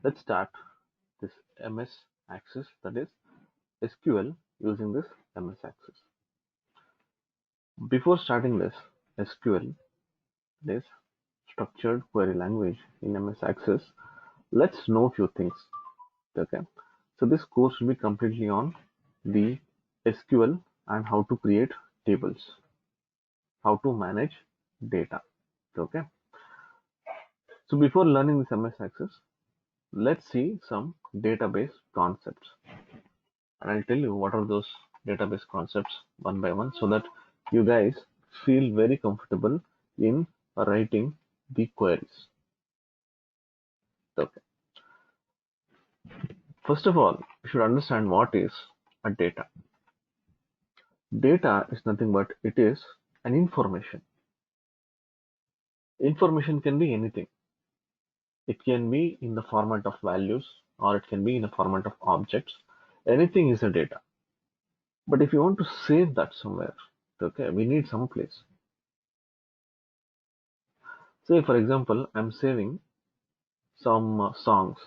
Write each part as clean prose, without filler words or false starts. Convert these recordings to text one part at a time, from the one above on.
Let's start this MS access, that is SQL, using this MS access. Before starting this SQL, that is structured query language in MS access, let's know a few things. Okay, so this course will be completely on the SQL and how to create tables, how to manage data. Okay, so before learning this MS access, let's see some database concepts, and I'll tell you what are those database concepts one by one so that you guys feel very comfortable in writing the queries. Okay. First of all, you should understand what is a data. Data is nothing but it is an information. Information can be anything. It can be in the format of values or it can be in the format of objects. Anything is a data. But if you want to save that somewhere, okay, we need some place. Say for example, I'm saving some songs.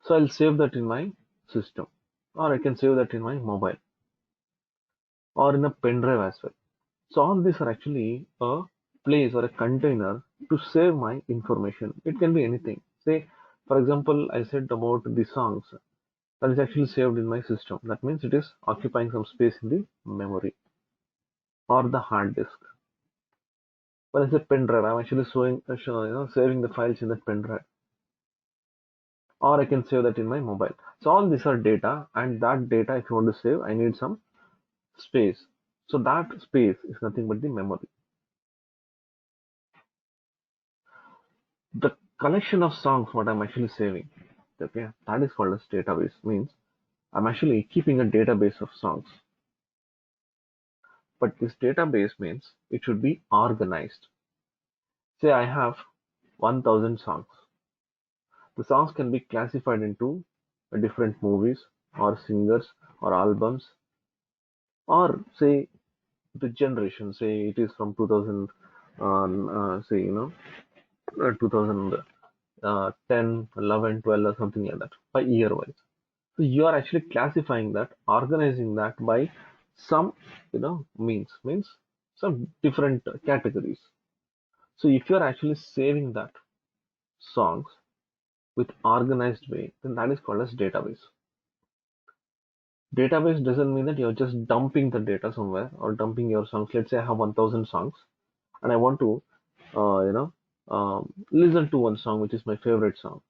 So I'll save that in my system, or I can save that in my mobile, or in a pen drive as well. So all these are actually a place or a container to save my information. It can be anything. Say, for example, I said about the songs that is actually saved in my system. That means it is occupying some space in the memory or the hard disk. When I say pen drive, I'm actually saving the files in that pen drive, or I can save that in my mobile. So all these are data, and that data, if you want to save, I need some space. So that space is nothing but the memory. The collection of songs what I'm actually saving, okay, that is called as database. Means I'm actually keeping a database of songs. But this database means it should be organized. Say I have 1000 songs. The songs can be classified into different movies or singers or albums, or say the generation, say it is from 2000, say 2010, 11, 12 or something like that, by year wise. So you are actually classifying that, organizing that by some means some different categories. So if you are actually saving that songs with organized way, then that is called as database. Database doesn't mean that you're just dumping the data somewhere or dumping your songs. Let's say I have 1000 songs and I want to listen to one song which is my favorite song.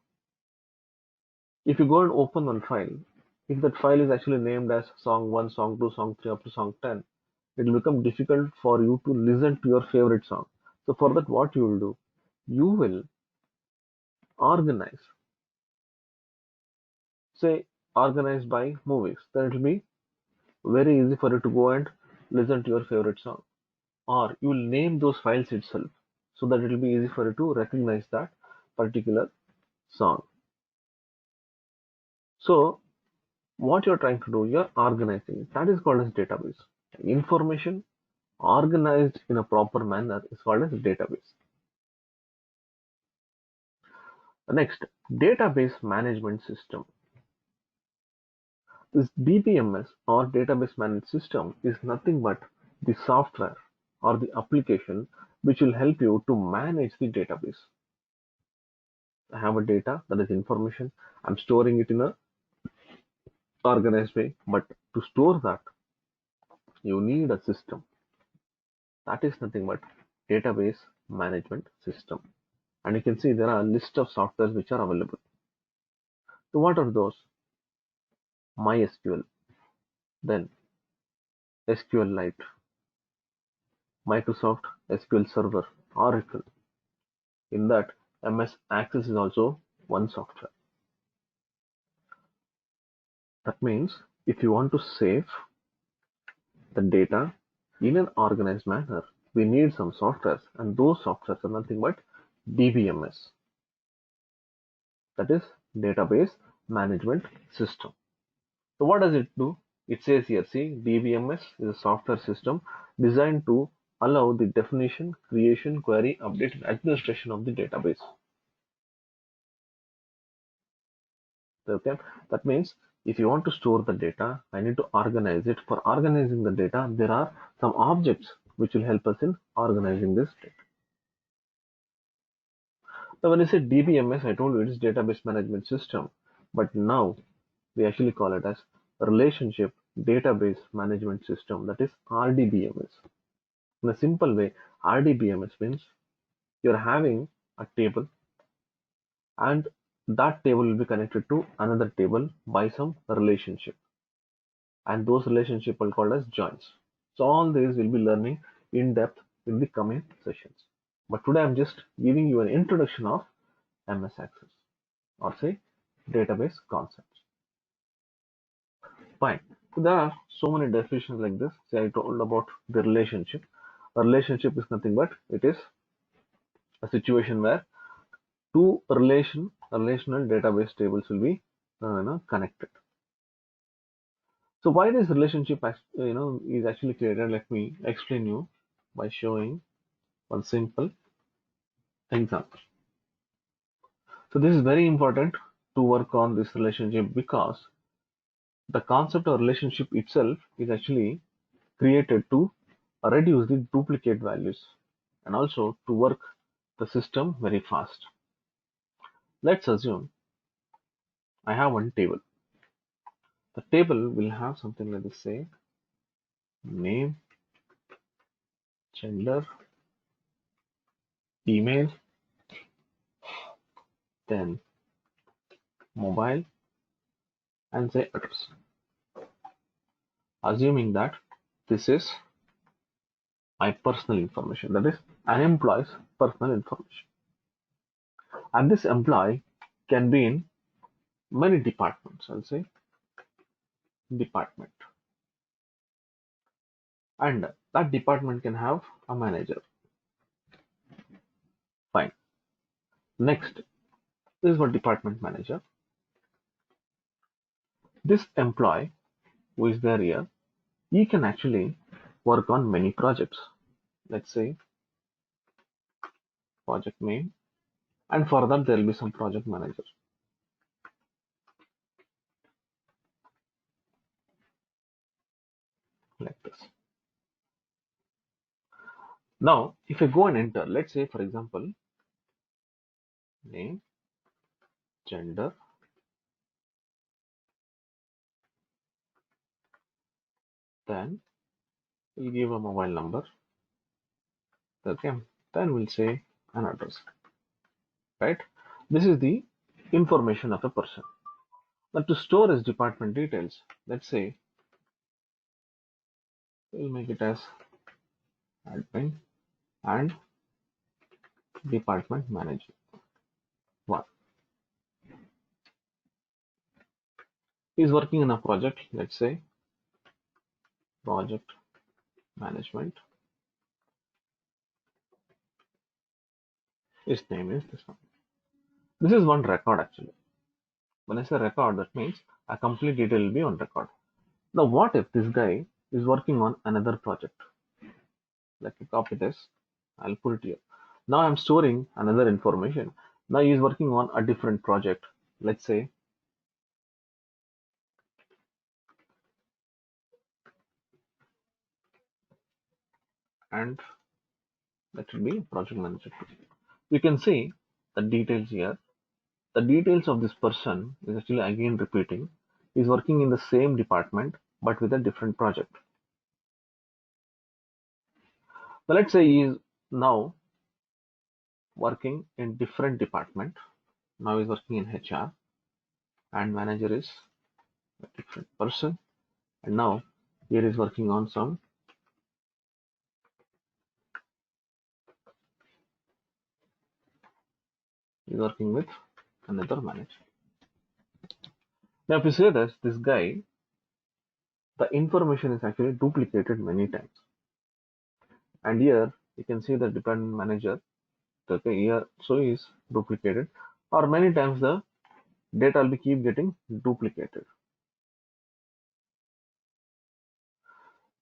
If you go and open one file, if that file is actually named as song 1, song 2, song 3 up to song 10, it will become difficult for you to listen to your favorite song. So for that, what you will do, you will organize, say organize by movies. Then it will be very easy for you to go and listen to your favorite song. Or you will name those files itself so that it will be easy for you to recognize that particular song. So what you're trying to do, you're organizing. That is called as database. Information organized in a proper manner is called as a database. Next, database management system. This DBMS or database management system is nothing but the software or the application which will help you to manage the database. I have a data, that is information. I'm storing it in a organized way, but to store that, you need a system. That is nothing but database management system. And you can see there are a list of softwares which are available. So what are those? MySQL, then SQLite, Microsoft SQL Server, Oracle. In that, MS Access is also one software. That means if you want to save the data in an organized manner, we need some softwares, and those softwares are nothing but DBMS. That is database management system. So what does it do? It says here, see, DBMS is a software system designed to allow the definition, creation, query, update, and administration of the database. Okay, that means if you want to store the data, I need to organize it. For organizing the data, there are some objects which will help us in organizing this data. Now, when I say DBMS, I told you it's database management system, but now we actually call it as Relationship Database Management System, that is RDBMS. In a simple way, RDBMS means you're having a table and that table will be connected to another table by some relationship, and those relationships are called as joins. So all these we'll be learning in depth in the coming sessions. But today I'm just giving you an introduction of MS Access, or say database concepts. Fine. So there are so many definitions like this. Say I told about the relationship. A relationship is nothing but it is a situation where two relational database tables will be connected. So why this relationship is actually created? Let me explain you by showing one simple example. So this is very important to work on this relationship because the concept of relationship itself is actually created to reduce the duplicate values and also to work the system very fast. Let's assume I have one table. The table will have something like this, say name, gender, email, then mobile, and say address. Assuming that this is my personal information, that is an employee's personal information. And this employee can be in many departments. I'll say department. And that department can have a manager. Fine. Next, this is what department manager. This employee who is there here, he can actually work on many projects. Let's say project name, and for that there will be some project manager. Like this. Now, if I go and enter, let's say for example, name, gender, then we'll give a mobile number. Okay, then we'll say an address. Right? This is the information of a person. Now to store his department details, let's say we'll make it as admin and department manager. One. He's working in a project, let's say project management. His name is this one. This is one record actually. When I say record, that means a complete detail will be on record. Now what if this guy is working on another project? Let me copy this. I'll put it here. Now I'm storing another information. Now he is working on a different project. Let's say and that will be project manager. You can see the details here. The details of this person is actually again repeating. He's working in the same department but with a different project. So let's say he is now working in different department. Now he's working in HR and manager is a different person. And now here is working on some he's working with another manager. Now if you say this guy, the information is actually duplicated many times. And here you can see the department manager. Okay, here so is duplicated, or many times the data will be keep getting duplicated.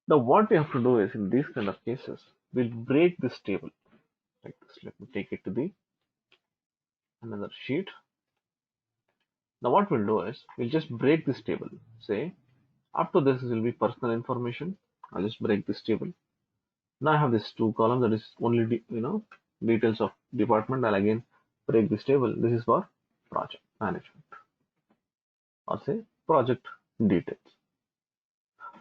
Now what we have to do is in these kind of cases, we'll break this table like this. Let me take it to the another sheet. Now what we'll do is we'll just break this table. Say after this will be personal information. I'll just break this table. Now I have this two columns that is only details of department. I'll again break this table. This is for project management or say project details.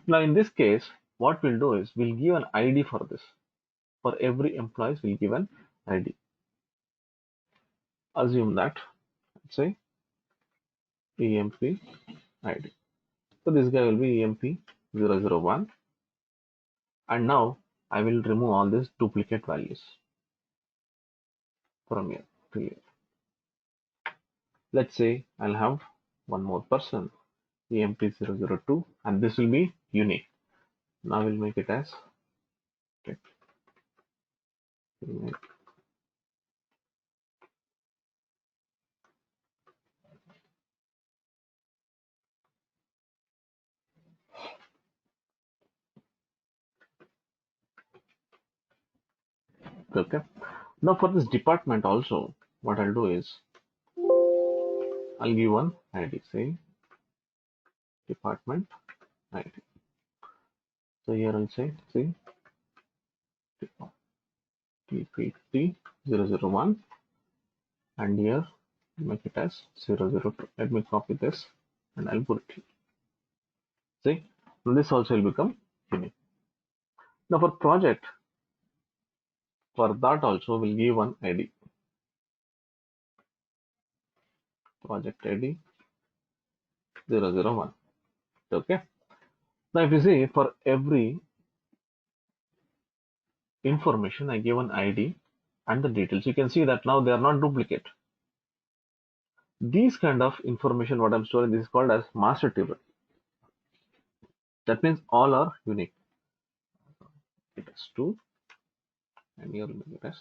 Now in this case, what we'll do is we'll give an ID for this. For every employee, we'll give an ID. Assume that, let's say EMP ID. So this guy will be EMP001. And now I will remove all these duplicate values from here to here. Let's say I'll have one more person, EMP002, and this will be unique. Now we'll make it as unique. Okay. Now for this department also, what I'll do is I'll give one ID, say department ID. So here I'll say DPT001 and here make it as 002. Let me copy this and I'll put it here. See, now this also will become unique. Now for project, for that also we'll give one ID. Project ID 001. Okay. Now if you see for every information I give an ID and the details, you can see that now they are not duplicate. These kind of information what I'm storing, this is called as master table. That means all are unique. It is 2 and here make it as.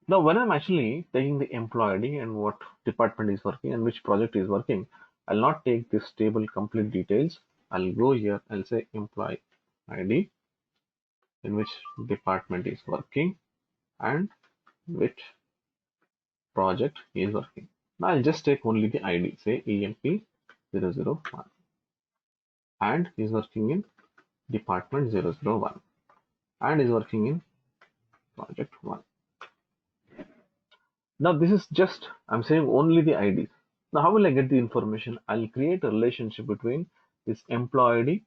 Now when I'm actually taking the employee ID and what department is working and which project is working, I'll not take this table complete details. I'll go here, I'll say employee ID in which department is working and which project is working. Now I'll just take only the ID, say EMP001 and is working in department 001 and is working in project 1. Now this is just, I'm saying only the IDs. Now how will I get the information? I'll create a relationship between this employee ID,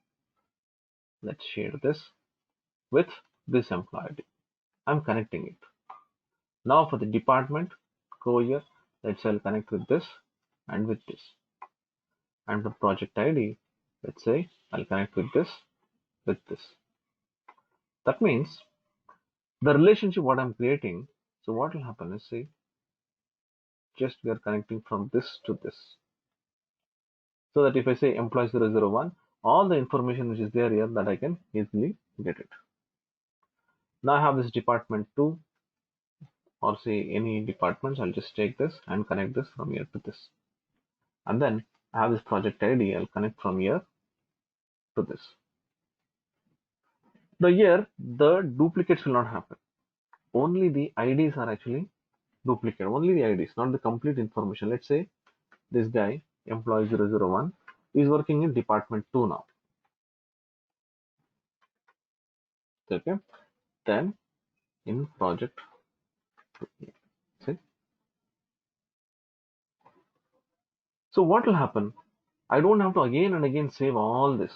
let's share this, with this employee ID. I'm connecting it. Now for the department, go here, let's say I'll connect with this and with this. And for project ID, let's say I'll connect with this, with this. That means the relationship what I'm creating, so what will happen is, say, just we are connecting from this to this. So that if I say employee 001, all the information which is there here that I can easily get it. Now I have this department 2 or say any departments, I'll just take this and connect this from here to this. And then I have this project ID, I'll connect from here to this. Now here the duplicates will not happen. Only the IDs are actually duplicate, only the IDs, not the complete information. Let's say this guy, employee 001, is working in department 2 now. Okay, then in project 2. See? So what will happen? I don't have to again and again save all this,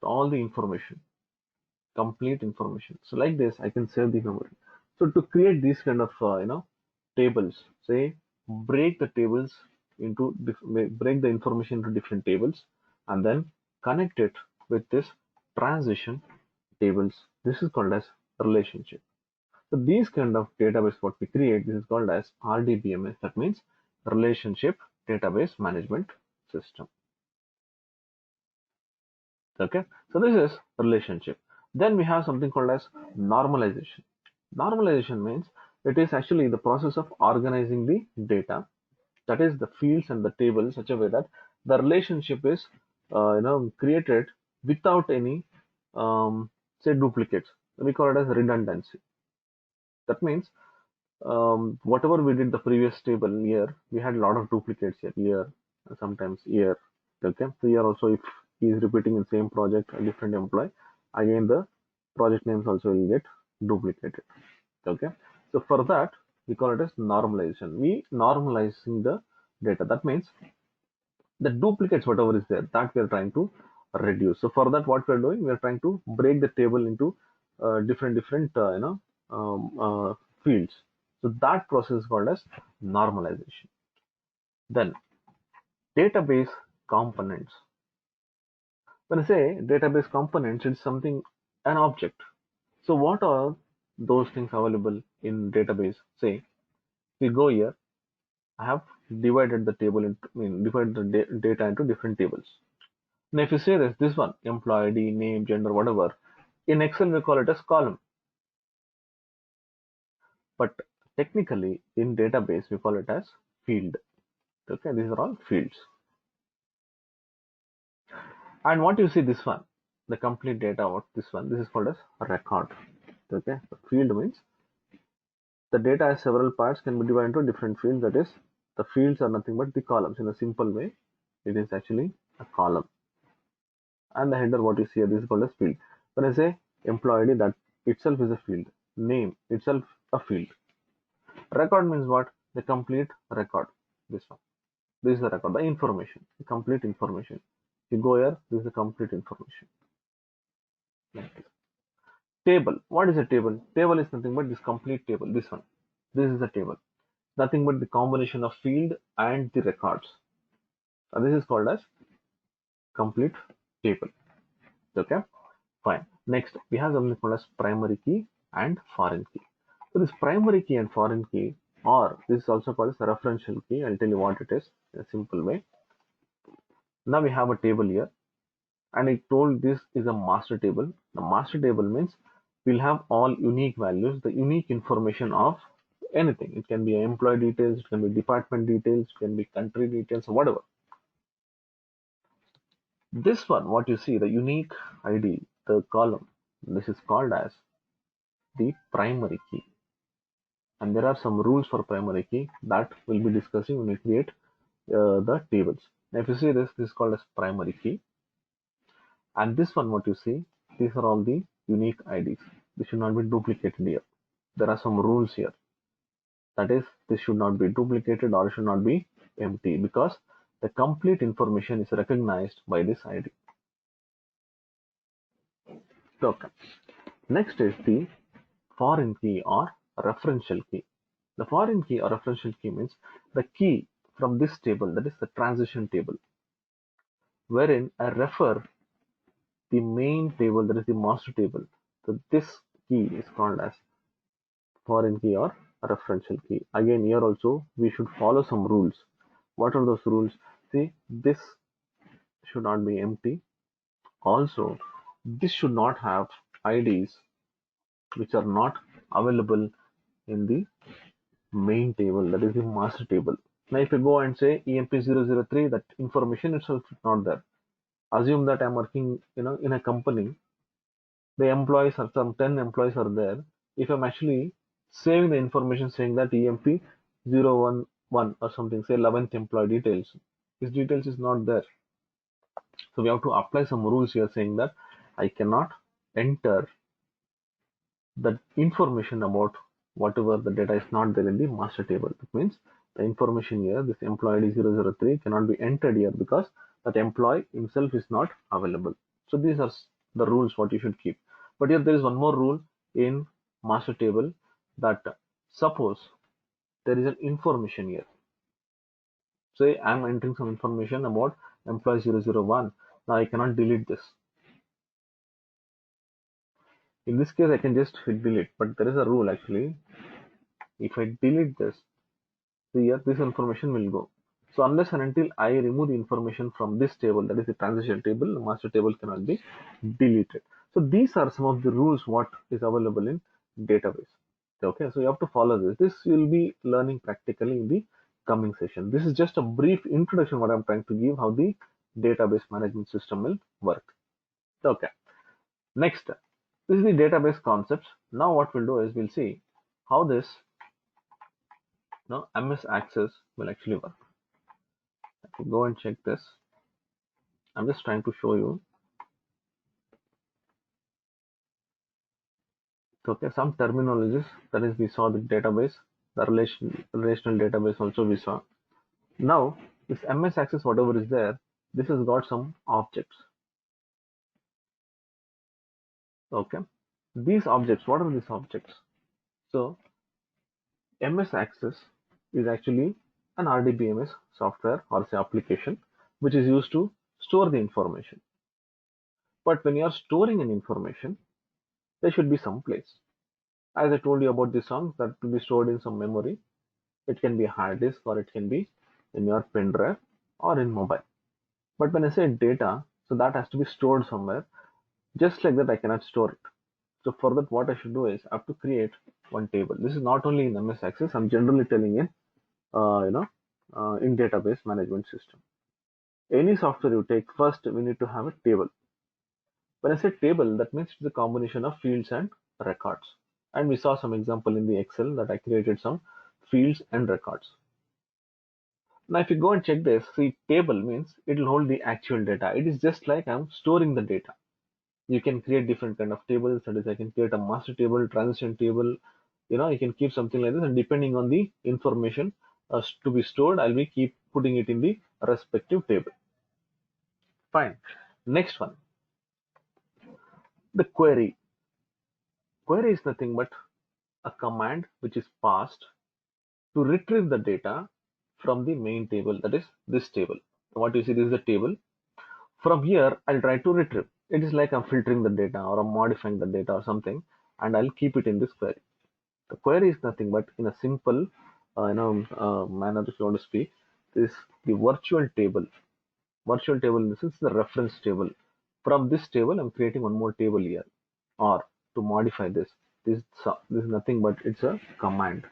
all the information, complete information. So like this, I can save the memory. So to create these kind of tables, say break the tables into break the information into different tables and then connect it with this transition tables. This is called as relationship. So these kind of database what we create, this is called as RDBMS. That means relationship database management system. Okay, so this is relationship. Then we have something called as normalization. Normalization means it is actually the process of organizing the data, that is the fields and the tables, in such a way that the relationship is created without any say duplicates. We call it as redundancy. That means whatever we did the previous table here, we had a lot of duplicates here, sometimes here. Okay, so here also if he is repeating in same project a different employee, again the project names also will get duplicated. Okay, so for that we call it as normalization. We normalizing the data. That means the duplicates whatever is there, that we are trying to reduce. So for that what we are doing, we are trying to break the table into different fields. So that process is called as normalization. Then database components. When I say database components, it's something, an object. So what are those things available in database? Say we go here, I have divided the table into, divided the data into different tables. Now, if you say this one, employee ID, name, gender, whatever, in Excel we call it as column. But technically in database we call it as field. Okay, these are all fields. And what you see this one, the complete data, what this one, this is called as record. Okay, so field means the data has several parts, can be divided into different fields. That is, the fields are nothing but the columns. In a simple way, it is actually a column. And the header, what you see here, this is called as field. When I say employee ID, that itself is a field. Name itself a field. Record means what? The complete record. This one. This is the record, the information, the complete information. You go here, this is the complete information. Like this. Table. What is a table? Table is nothing but this complete table. This one. This is the table. Nothing but the combination of field and the records. So this is called as complete table. Okay. Fine. Next, we have something called as primary key and foreign key. So this primary key and foreign key, or this is also called as a referential key. I'll tell you what it is in a simple way. Now we have a table here, and I told this is a master table. The master table means we'll have all unique values, the unique information of anything. It can be employee details, it can be department details, it can be country details, or whatever. This one, what you see, the unique ID, the column, this is called as the primary key. And there are some rules for primary key that we'll be discussing when we create the tables. Now, if you see this is called as primary key. And this one, what you see, these are all the unique IDs. This should not be duplicated here. There are some rules here. That is, this should not be duplicated or should not be empty, because the complete information is recognized by this ID. Okay. Next is the foreign key or referential key. The foreign key or referential key means the key from this table, that is the transition table, wherein I refer the main table, that is the master table. So this key is called as foreign key or referential key. Again, here also we should follow some rules. What are those rules? See, this should not be empty. Also, this should not have IDs which are not available in the main table, that is the master table. Now, if you go and say EMP003, that information itself is not there. Assume that I'm working, in a company. The employees are some 10 employees are there. If I'm actually saving the information saying that EMP011 or something, say 11th employee details, this details is not there. So we have to apply some rules here saying that I cannot enter the information about whatever the data is not there in the master table. It means the information here, this employee ID 003 cannot be entered here because that employee himself is not available. So these are the rules what you should keep. But here there is one more rule in master table, that suppose there is an information here. Say I'm entering some information about employee 001. Now I cannot delete this. In this case I can just hit delete, but there is a rule actually. If I delete this, here this information will go. So unless and until I remove the information from this table, that is the transition table, the master table cannot be deleted. So these are some of the rules what is available in database. Okay, so you have to follow this. This will be learning practically in the coming session. This is just a brief introduction what I'm trying to give, how the database management system will work. Okay, next, this is the database concepts. Now what we'll do is we'll see how this Now MS Access will actually work. If you go and check this, I'm just trying to show you. Okay, some terminologies, that is we saw the database, the relational database also we saw. Now this MS Access, whatever is there, this has got some objects. Okay, these objects, what are these objects? So MS Access is actually an RDBMS software or say application which is used to store the information. But when you are storing an information, there should be some place. As I told you about the songs, that to be stored in some memory. It can be a hard disk or it can be in your pen drive or in mobile. But when I say data, so that has to be stored somewhere. Just like that, I cannot store it. So for that, what I should do is I have to create one table. This is not only in MS Access. I'm generally telling in, in database management system. Any software you take, first we need to have a table. When I say table, that means it's a combination of fields and records. And we saw some example in the Excel that I created some fields and records. Now, if you go and check this, see table means it will hold the actual data. It is just like I'm storing the data. You can create different kind of tables. That is, I can create a master table, transition table. You can keep something like this, and depending on the information to be stored, I'll be keep putting it in the respective table. Fine. Next one, the query. Query is nothing but a command which is passed to retrieve the data from the main table. That is this table. What you see, this is the table. From here, I'll try to retrieve. It is like I'm filtering the data or I'm modifying the data or something, and I'll keep it in this query. The query is nothing but in a simple, manner, if you want to speak, is the virtual table. Virtual table, this is the reference table. From this table, I'm creating one more table here, or to modify this. This is nothing but it's a command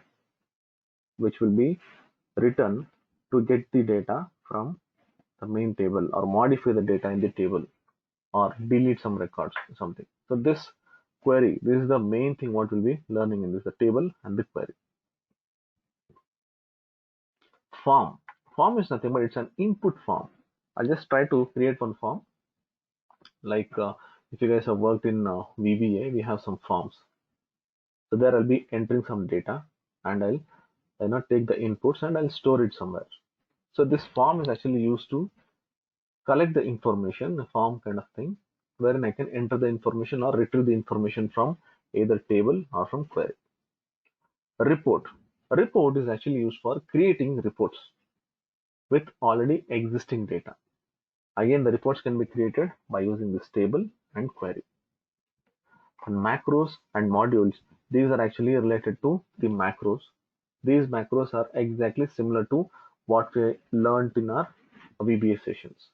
which will be written to get the data from the main table or modify the data in the table or delete some records or something. So this query, this is the main thing what we'll be learning in this, the table and the query. Form. Form is nothing but it's an input form. I'll just try to create one form. Like if you guys have worked in VBA, we have some forms. So there I'll be entering some data and I'll take the inputs and I'll store it somewhere. So this form is actually used to collect the information, a form kind of thing, wherein I can enter the information or retrieve the information from either table or from query. Report. A report is actually used for creating reports with already existing data. Again, the reports can be created by using this table and query. And macros and modules, these are actually related to the macros. These macros are exactly similar to what we learned in our VBA sessions.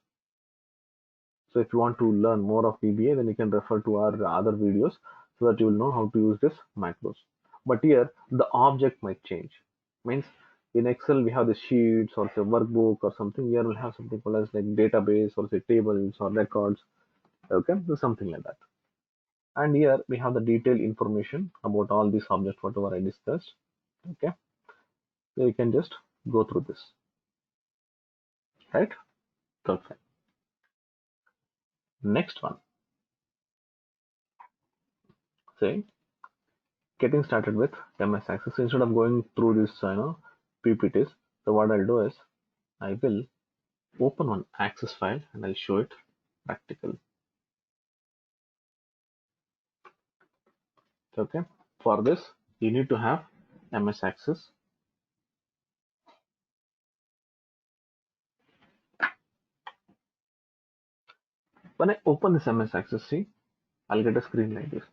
So if you want to learn more of VBA, then you can refer to our other videos so that you will know how to use this macros. But here the object might change. Means in Excel we have the sheets or say workbook or something. Here we'll have something called as like database or say tables or records. Okay, so something like that. And here we have the detailed information about all these objects, whatever I discussed. Okay, so you can just go through this, right? Perfect. Next one, say getting started with MS Access. Instead of going through this, PPTs, so what I'll do is I will open one Access file and I'll show it practical. Okay, for this you need to have MS Access. When I open this MS Access, see, I'll get a screen like this.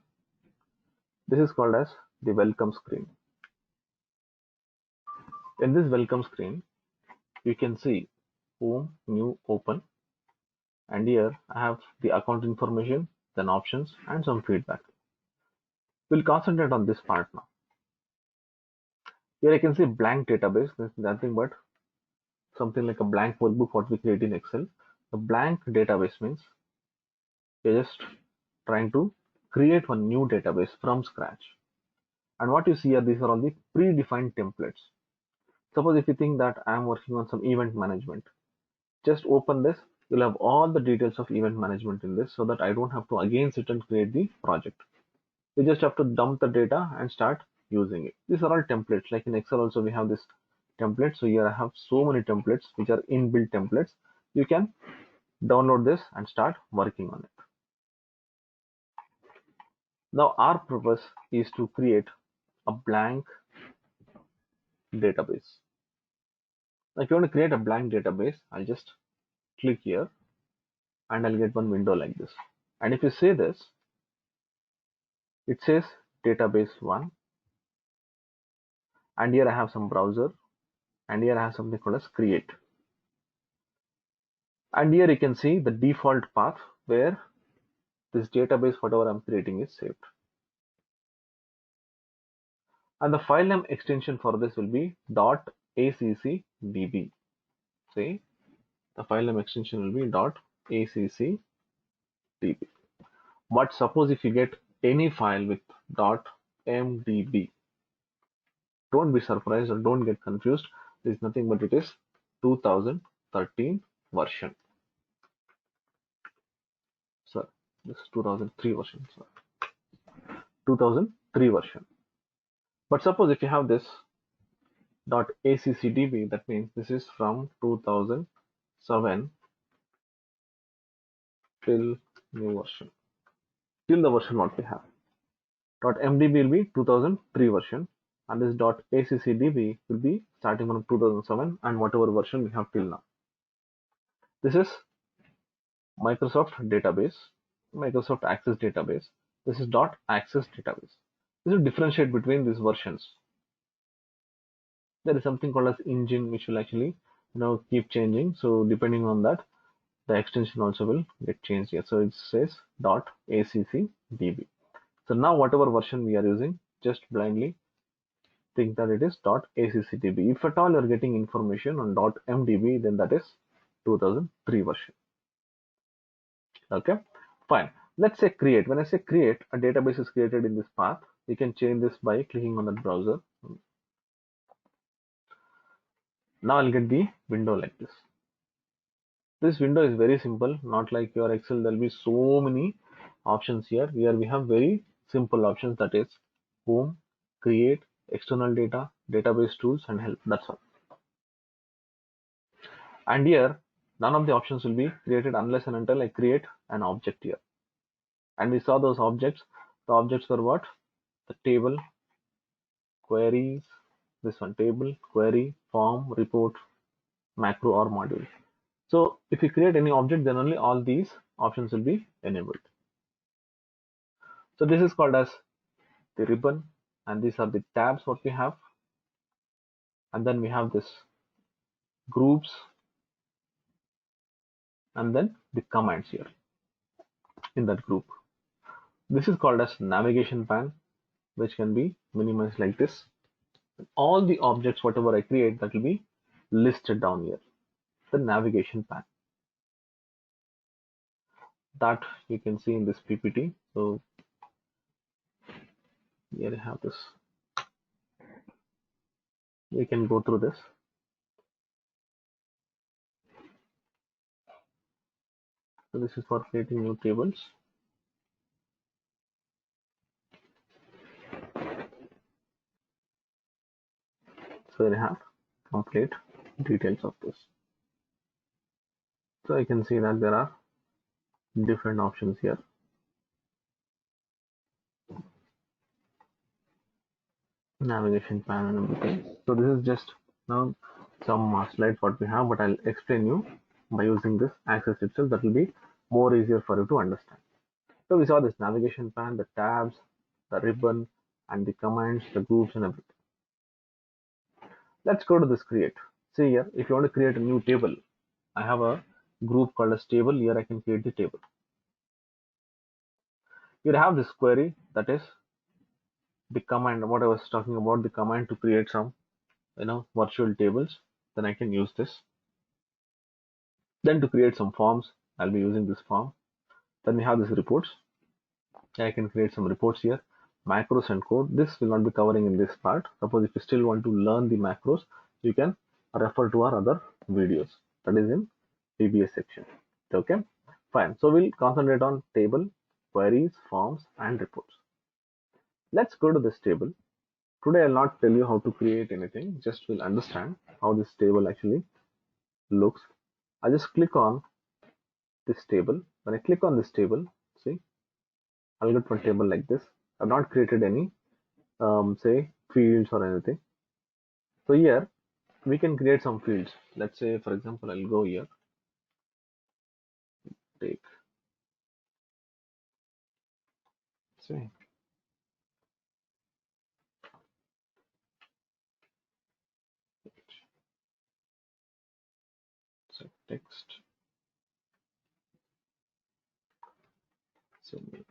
This is called as the welcome screen. In this welcome screen, you can see home, new, open, and here I have the account information, then options and some feedback. We'll concentrate on this part now. Here I can see blank database. This is nothing but something like a blank workbook what we create in Excel. The blank database means you're just trying to create one new database from scratch. And what you see here, these are all the predefined templates. Suppose if you think that I am working on some event management, just open this. You'll have all the details of event management in this so that I don't have to again sit and create the project. You just have to dump the data and start using it. These are all templates. Like in Excel also we have this template. So here I have so many templates which are inbuilt templates. You can download this and start working on it. Now our purpose is to create a blank database. Now if you want to create a blank database, I'll just click here and I'll get one window like this. And if you say this, it says database 1, and here I have some browser, and here I have something called as create. And here you can see the default path where this database, whatever I'm creating, is saved. And the file name extension for this will be .accdb. See, the file name extension will be .accdb. But suppose if you get any file with .mdb, don't be surprised or don't get confused. This is nothing but it is 2013 version. Sir, this is 2003 version. Sir, 2003 version. But suppose if you have this .accdb, that means this is from 2007 till new version, till the version what we have. .mdb will be 2003 version, and this .accdb will be starting from 2007 and whatever version we have till now. This is Microsoft database, Microsoft Access database. This is .access database. This will differentiate between these versions. There is something called as engine which will actually keep changing. So depending on that, the extension also will get changed here. So it says .accdb. So now whatever version we are using, just blindly think that it is .accdb. If at all you are getting information on .mdb, then that is 2003 version. Okay, fine. Let's say create. When I say create, a database is created in this path. You can change this by clicking on that browser. Now I'll get the window like this. This window is very simple, not like your Excel. There'll be so many options here. Here we have very simple options, that is home, create, external data, database tools, and help. That's all. And here none of the options will be created unless and until I create an object here. And we saw those objects. The objects were what? The table, queries, this one, table, query, form, report, macro, or module. So if you create any object, then only all these options will be enabled. So this is called as the ribbon, and these are the tabs what we have. And then we have this groups, and then the commands here in that group. This is called as navigation pane, which can be minimized like this. All the objects whatever I create, that will be listed down here, the navigation pane, that you can see in this PPT. So here I have this. We can go through this. So this is for creating new tables. So I have complete details of this. So I can see that there are different options here. Navigation pane and everything. So this is just now some slides what we have, but I'll explain you by using this access itself. That will be more easier for you to understand. So we saw this navigation pane, the tabs, the ribbon, and the commands, the groups, and everything. Let's go to this create. See here, if you want to create a new table, I have a group called as table. Here I can create the table. You have this query, that is the command, what I was talking about, the command to create some virtual tables. Then I can use this. Then to create some forms, I'll be using this form. Then we have this reports. I can create some reports here. Macros and code, this will not be covering in this part. Suppose if you still want to learn the macros, you can refer to our other videos, that is in DBS section. Okay, fine. So we'll concentrate on table, queries, forms, and reports. Let's go to this table. Today I'll not tell you how to create anything, just we'll understand how this table actually looks. I just click on this table. When I click on this table, see, I'll get one table like this. I've not created any say fields or anything. So here we can create some fields. Let's say, for example, I'll go here, take, say, so text, so name.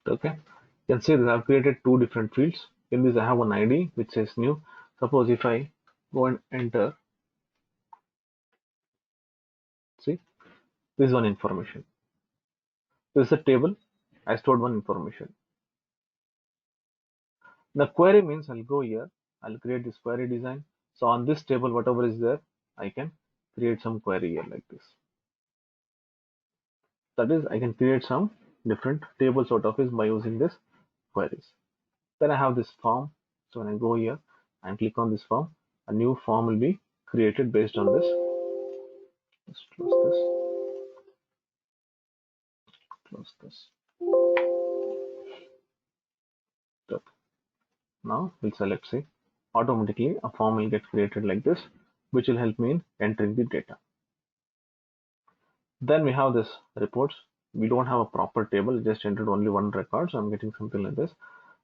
Okay, you can see that I've created two different fields. In this I have one ID which says new. Suppose if I go and enter, see, this is one information. This is a table. I stored one information. The query means I'll go here, I'll create this query design. So on this table, whatever is there, I can create some query here like this. That is, I can create some different tables out of this by using this queries. Then I have this form. So when I go here and click on this form, a new form will be created based on this. Let's close this. Okay. Now we'll select, say, automatically a form will get created like this, which will help me in entering the data. Then we have this reports. We don't have a proper table, just entered only one record, so I'm getting something like this.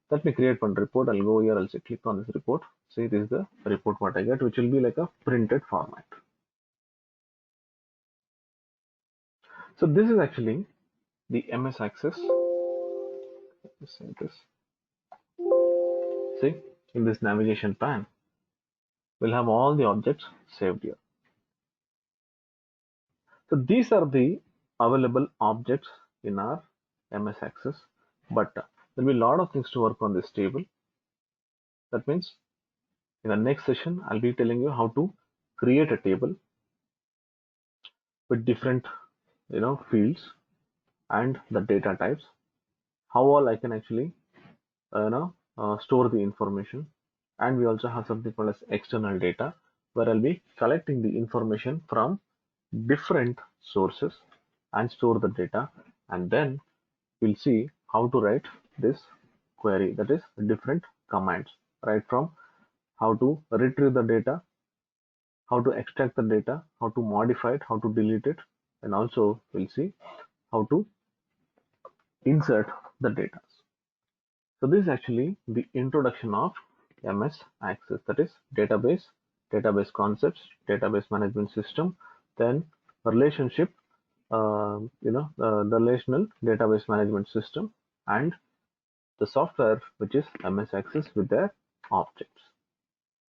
Let me create one report. I'll go here, I'll say click on this report. See, this is the report what I get, which will be like a printed format. So this is actually the MS Access. Let me say this. See, in this navigation pane, we'll have all the objects saved here. So these are the available objects in our MS Access, but there'll be a lot of things to work on this table. That means in the next session, I'll be telling you how to create a table with different, fields and the data types. How all I can actually, store the information. And we also have something called as external data, where I'll be collecting the information from different sources and store the data. And then we'll see how to write this query, that is different commands, right from how to retrieve the data, how to extract the data, how to modify it, how to delete it, and also we'll see how to insert the data. So this is actually the introduction of MS Access, that is database concepts, database management system, then relationship, the relational database management system, and the software which is MS Access with their objects.